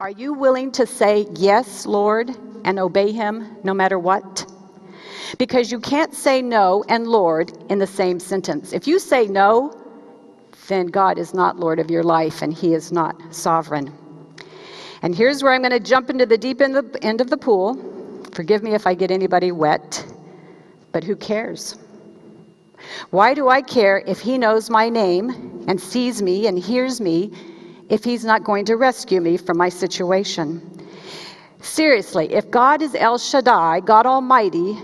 Are you willing to say, yes, Lord, and obey him no matter what? Because you can't say no and Lord in the same sentence. If you say no, then God is not Lord of your life and he is not sovereign. And here's where I'm going to jump into the deep end of the pool. Forgive me if I get anybody wet, but who cares? Why do I care if he knows my name and sees me and hears me if he's not going to rescue me from my situation? Seriously, if God is El Shaddai, God Almighty,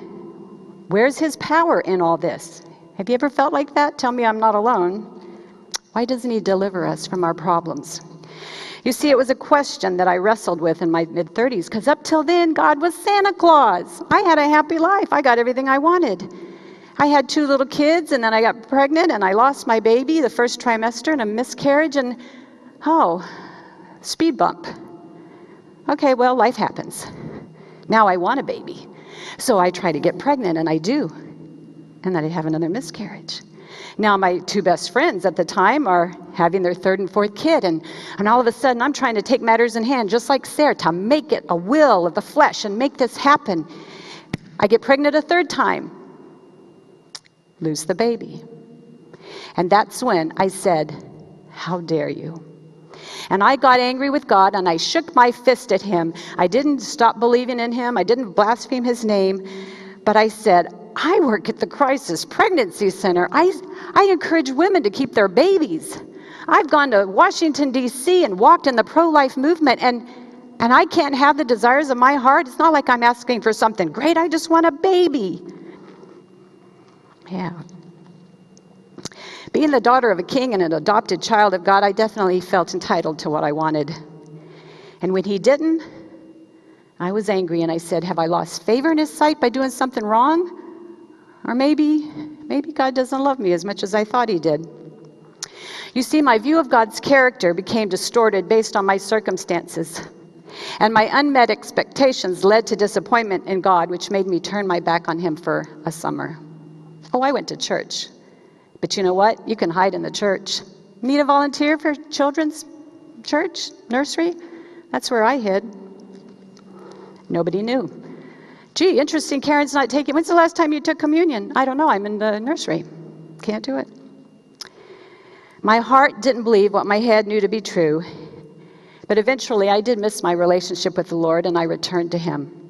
where's his power in all this? Have you ever felt like that? Tell me I'm not alone. Why doesn't he deliver us from our problems? You see, it was a question that I wrestled with in my mid-30s, because up till then, God was Santa Claus. I had a happy life. I got everything I wanted. I had 2 little kids, and then I got pregnant, and I lost my baby the first trimester in a miscarriage, and speed bump. Okay, well, life happens. Now I want a baby. So I try to get pregnant, and I do. And then I have another miscarriage. Now my 2 best friends at the time are having their 3rd and 4th kid, and all of a sudden I'm trying to take matters in hand, just like Sarah, to make it a will of the flesh and make this happen. I get pregnant a 3rd time, lose the baby. And that's when I said, how dare you? And I got angry with God, and I shook my fist at him. I didn't stop believing in him. I didn't blaspheme his name. But I said, I work at the Crisis Pregnancy Center. I encourage women to keep their babies. I've gone to Washington, D.C. and walked in the pro-life movement, and I can't have the desires of my heart. It's not like I'm asking for something great. I just want a baby. Yeah. Being the daughter of a king and an adopted child of God, I definitely felt entitled to what I wanted. And when he didn't, I was angry, and I said, have I lost favor in his sight by doing something wrong? Or maybe God doesn't love me as much as I thought he did. You see, my view of God's character became distorted based on my circumstances. And my unmet expectations led to disappointment in God, which made me turn my back on him for a summer. Oh, I went to church. But you know what? You can hide in the church. Need a volunteer for children's church, nursery? That's where I hid. Nobody knew. Gee, interesting, Karen's not taking. When's the last time you took communion? I don't know, I'm in the nursery. Can't do it. My heart didn't believe what my head knew to be true. But eventually I did miss my relationship with the Lord, and I returned to him.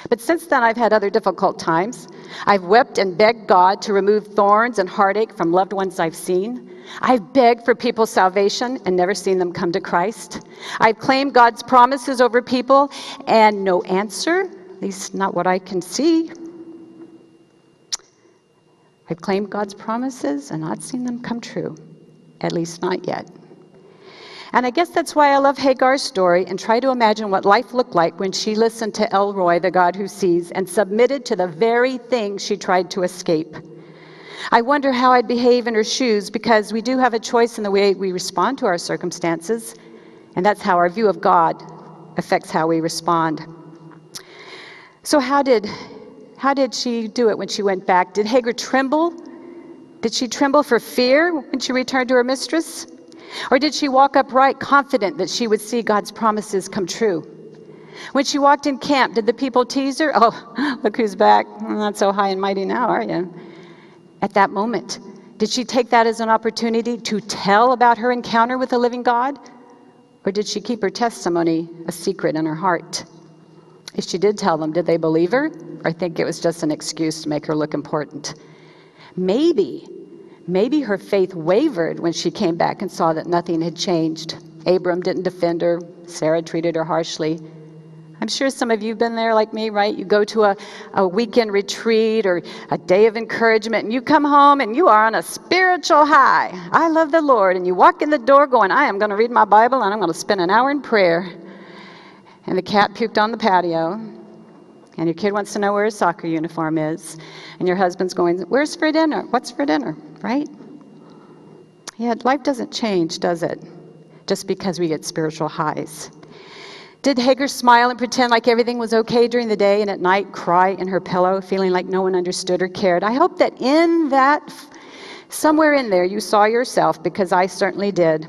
But since then, I've had other difficult times. I've wept and begged God to remove thorns and heartache from loved ones I've seen. I've begged for people's salvation and never seen them come to Christ. I've claimed God's promises over people and no answer, at least not what I can see. I've claimed God's promises and not seen them come true, at least not yet. And I guess that's why I love Hagar's story and try to imagine what life looked like when she listened to El Roi, the God who sees, and submitted to the very thing she tried to escape. I wonder how I'd behave in her shoes, because we do have a choice in the way we respond to our circumstances, and that's how our view of God affects how we respond. So how did she do it when she went back? Did Hagar tremble? Did she tremble for fear when she returned to her mistress? Or did she walk upright, confident that she would see God's promises come true? When she walked in camp, did the people tease her? Oh, look who's back. Not so high and mighty now, are you? At that moment, did she take that as an opportunity to tell about her encounter with the living God? Or did she keep her testimony a secret in her heart? If she did tell them, did they believe her? Or think it was just an excuse to make her look important? Maybe her faith wavered when she came back and saw that nothing had changed. Abram didn't defend her. Sarah treated her harshly. I'm sure some of you have been there like me, right? You go to a weekend retreat or a day of encouragement, and you come home and you are on a spiritual high. I love the Lord. And you walk in the door going, I am going to read my Bible and I'm going to spend an hour in prayer. And the cat puked on the patio. And your kid wants to know where his soccer uniform is. And your husband's going, where's for dinner? What's for dinner? Right? Yeah, life doesn't change, does it? Just because we get spiritual highs. Did Hagar smile and pretend like everything was okay during the day and at night cry in her pillow, feeling like no one understood or cared? I hope that in that, somewhere in there, you saw yourself, because I certainly did.